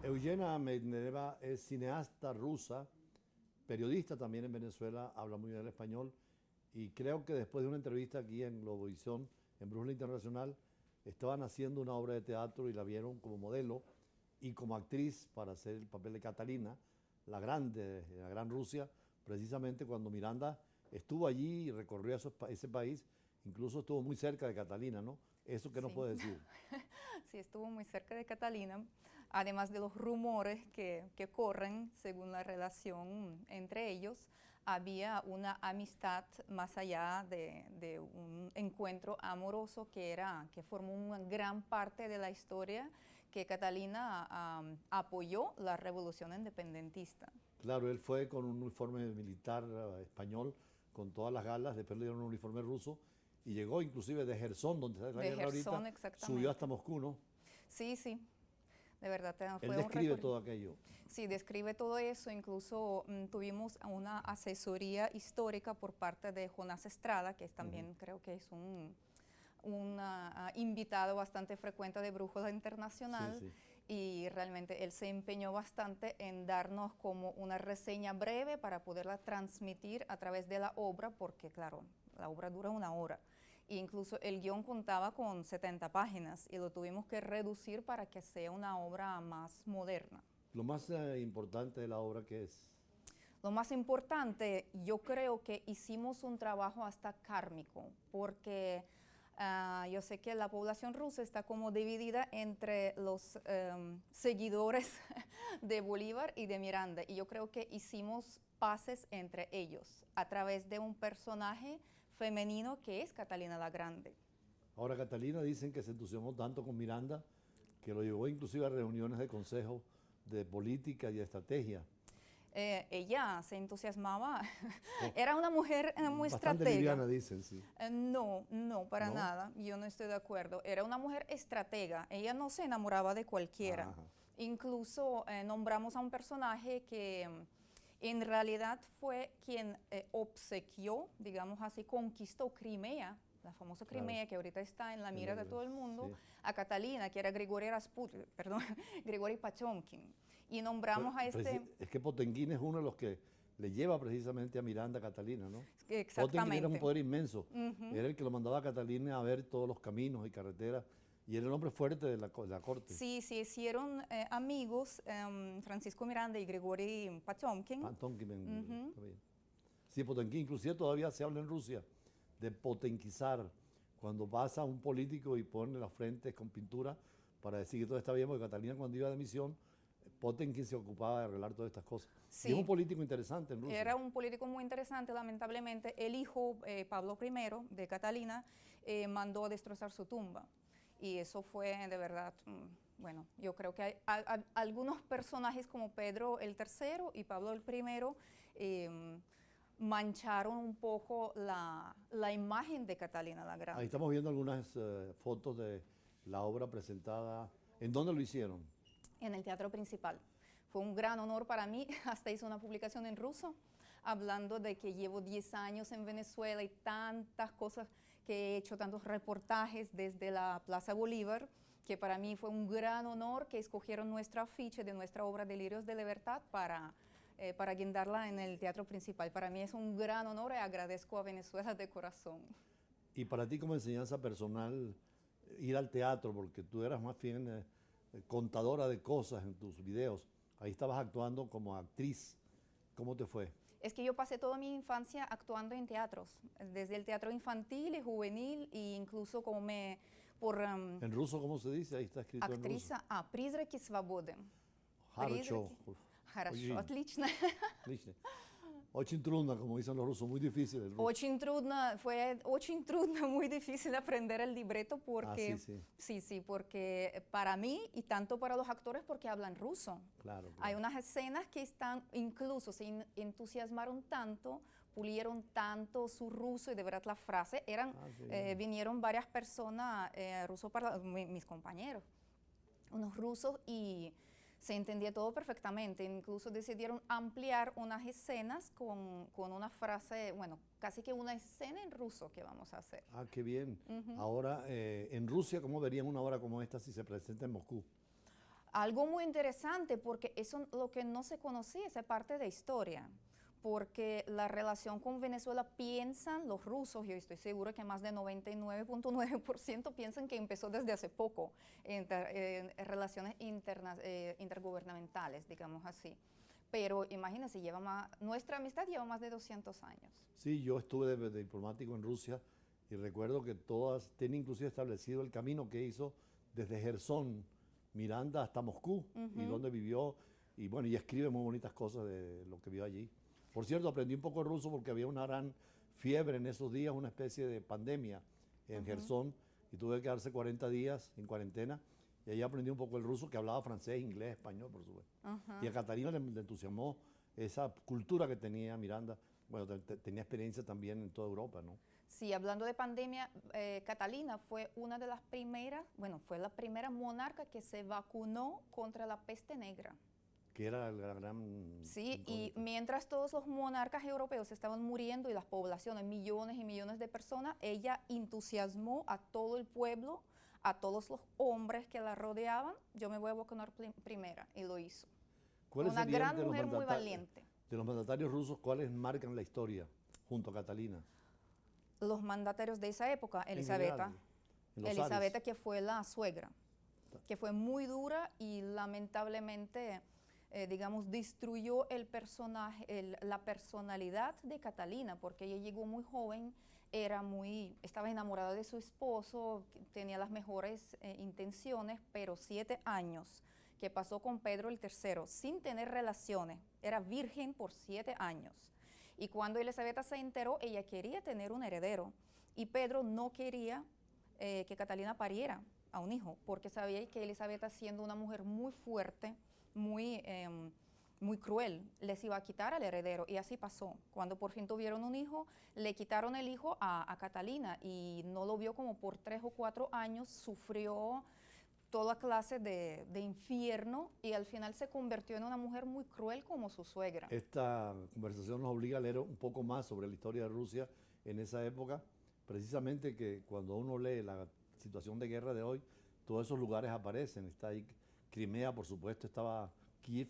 Eugenia Medvedeva es cineasta rusa, periodista también en Venezuela, habla muy bien el español y creo que después de una entrevista aquí en Globovisión, en Brújula Internacional, estaban haciendo una obra de teatro y la vieron como modelo y como actriz para hacer el papel de Catalina, la grande de la Gran Rusia, precisamente cuando Miranda estuvo allí y recorrió ese país, incluso estuvo muy cerca de Catalina, ¿no? ¿Eso qué nos Sí, puede decir? sí, estuvo muy cerca de Catalina, además de los rumores que corren según la relación entre ellos, había una amistad más allá de un encuentro amoroso que formó una gran parte de la historia que Catalina apoyó la revolución independentista. Claro, él fue con un uniforme militar español, con todas las galas, después le dieron un uniforme ruso y llegó inclusive de Jersón, donde está la De guerra ahorita, Gerson subió hasta exactamente. Moscú, ¿no? Sí, sí, de verdad Él fue un describe recorrido. todo aquello. Sí, describe todo eso. Incluso tuvimos una asesoría histórica por parte de Jonás Estrada, que es también creo que es un invitado bastante frecuente de Brújula Sí, Internacional, sí. y realmente él se empeñó bastante en darnos como una reseña breve para poderla transmitir a través de la obra, porque claro, la obra dura una hora. E incluso el guión contaba con 70 páginas y lo tuvimos que reducir para que sea una obra más moderna. Lo más importante de la obra que es, Lo más importante, yo creo que hicimos un trabajo hasta kármico, porque yo sé que la población rusa está como dividida entre los seguidores de Bolívar y de Miranda, y yo creo que hicimos paces entre ellos a través de un personaje femenino que es Catalina la Grande. ahora Catalina dicen que se entusiasmó tanto con Miranda que lo llevó inclusive a reuniones de consejo de política y de estrategia. Ella se entusiasmaba, Oh, era una mujer muy bastante estratega. liviana dicen, sí. No, no, para ¿No? nada, yo no estoy de acuerdo. Era una mujer estratega, ella no se enamoraba de cualquiera. Ajá. Incluso nombramos a un personaje que en realidad fue quien obsequió, digamos así, conquistó Crimea, la famosa Claro, Crimea que ahorita está en la en mira de todo el mundo, sí. a Catalina, que era Grigori Rasputin, perdón, Grigori Pachomkin. Y Pero, nombramos a este, es que Potenquín es uno de los que le lleva precisamente a Miranda a Catalina, ¿no? Potenquín era un exactamente. poder inmenso, era el que lo mandaba a Catalina a ver todos los caminos y carreteras, y era el hombre fuerte de de la corte. Sí, se hicieron amigos Francisco Miranda y Grigori Pachomkin. Tonkin, Ujú. está bien. Sí, Potenquín, inclusive todavía se habla en Rusia de potenquizar, cuando pasa un político y pone las frentes con pintura para decir que todo está bien, porque Catalina cuando iba de misión, Potenkin se ocupaba de arreglar todas estas cosas. Y es un Sí, político interesante en Rusia. era un político muy interesante. Lamentablemente, el hijo, Pablo I, de Catalina, mandó a destrozar su tumba. Y eso fue de verdad, bueno, yo creo que hay algunos personajes como Pedro el III y Pablo el I mancharon un poco la imagen de Catalina la Ahí Grande. estamos viendo algunas fotos de la obra presentada. ¿En dónde lo hicieron? En el teatro principal. Fue un gran honor para mí, hasta hice una publicación en ruso hablando de que llevo 10 años en Venezuela y tantas cosas que he hecho, tantos reportajes desde la Plaza Bolívar, que para mí fue un gran honor que escogieron nuestra afiche de nuestra obra Delirios de Libertad para guindarla en el teatro principal. Para mí es un gran honor y agradezco a Venezuela de corazón. Y para ti como enseñanza personal, ir al teatro, porque tú eras más bien contadora de cosas en tus videos, ahí estabas actuando como actriz. ¿Cómo te fue? Es que yo pasé toda mi infancia actuando en teatros, desde el teatro infantil y juvenil, e incluso como por ¿En ruso cómo se dice? Ahí está escrito en ruso. актриса, «Призраки свободы». Хорошо. «Призраки». Хорошо, Очень, отлично. отлично. Очень трудно, como dicen los rusos, muy difícil el ruso. Очень трудно, fue очень трудно, muy difícil aprender el libreto Ah, sí, porque, sí, sí, porque para mí y tanto para los actores porque hablan ruso. claro, Hay claro. unas escenas que están, incluso se entusiasmaron tanto, pulieron tanto su ruso y de verdad la frase, Ah, qué bien. vinieron varias personas rusos, mis compañeros, unos rusos, y se entendía todo perfectamente. Incluso decidieron ampliar unas escenas con una frase, bueno, casi que una escena en ruso que vamos a hacer. Ah, qué bien. Ahora, en Rusia, ¿cómo verían una obra como esta si se presenta en Moscú? Algo muy interesante porque eso es lo que no se conocía, esa parte de historia. Porque la relación con Venezuela piensan los rusos, yo estoy segura que más de 99.9% piensan que empezó desde hace poco, en relaciones intergubernamentales, digamos así. Pero imagínense, nuestra amistad lleva más de 200 años. Sí, yo estuve de diplomático en Rusia y recuerdo que todas tienen inclusive establecido el camino que hizo desde Gerson, Miranda, hasta Moscú, y donde vivió, y bueno, y escribe muy bonitas cosas de lo que vio allí. Por cierto, aprendí un poco ruso porque había una gran fiebre en esos días, una especie de pandemia en Gerson, y tuve que quedarse 40 días en cuarentena, y ahí aprendí un poco el ruso, que hablaba francés, inglés, español, por supuesto. Y a Catalina le entusiasmó esa cultura que tenía Miranda. Bueno, tenía experiencia también en toda Europa, ¿no? Sí, hablando de pandemia, Catalina fue una de las primeras, bueno, fue la primera monarca que se vacunó contra la peste negra. Que era la gran... Sí, y mientras todos los monarcas europeos estaban muriendo y las poblaciones, millones y millones de personas, ella entusiasmó a todo el pueblo, a todos los hombres que la rodeaban. Yo me voy a vacunar primera, y lo hizo. Una gran mujer muy valiente. De los mandatarios rusos, ¿cuáles marcan la historia junto a Catalina? Los mandatarios de esa época, Elisabetta, que fue la suegra, que fue muy dura y lamentablemente, digamos, destruyó el personaje, la personalidad de Catalina, porque ella llegó muy joven, estaba enamorada de su esposo, tenía las mejores intenciones, pero 7 años que pasó con Pedro el III sin tener relaciones, era virgen por 7 años. Y cuando Elisabetta se enteró, ella quería tener un heredero. Y Pedro no quería que Catalina pariera a un hijo, porque sabía que Elisabetta, siendo una mujer muy fuerte, muy cruel, les iba a quitar al heredero. Y así pasó. Cuando por fin tuvieron un hijo, le quitaron el hijo a Catalina y no lo vio como por 3 o 4 años, sufrió toda clase de infierno y al final se convirtió en una mujer muy cruel como su suegra. Esta conversación nos obliga a leer un poco más sobre la historia de Rusia en esa época, precisamente que cuando uno lee la situación de guerra de hoy, todos esos lugares aparecen. Está ahí Crimea, por supuesto, estaba Kiev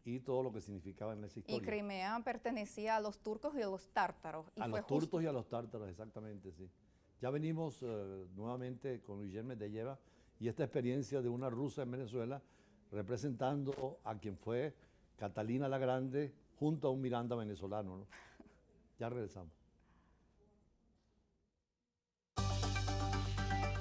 y todo lo que significaba en esa historia. Y Crimea pertenecía a los turcos y a los tártaros. A los turcos y a los tártaros, exactamente, sí. Ya venimos nuevamente con Guillermo Medelleva y esta experiencia de una rusa en Venezuela representando a quien fue Catalina la Grande junto a un Miranda venezolano, ¿no? Ya regresamos.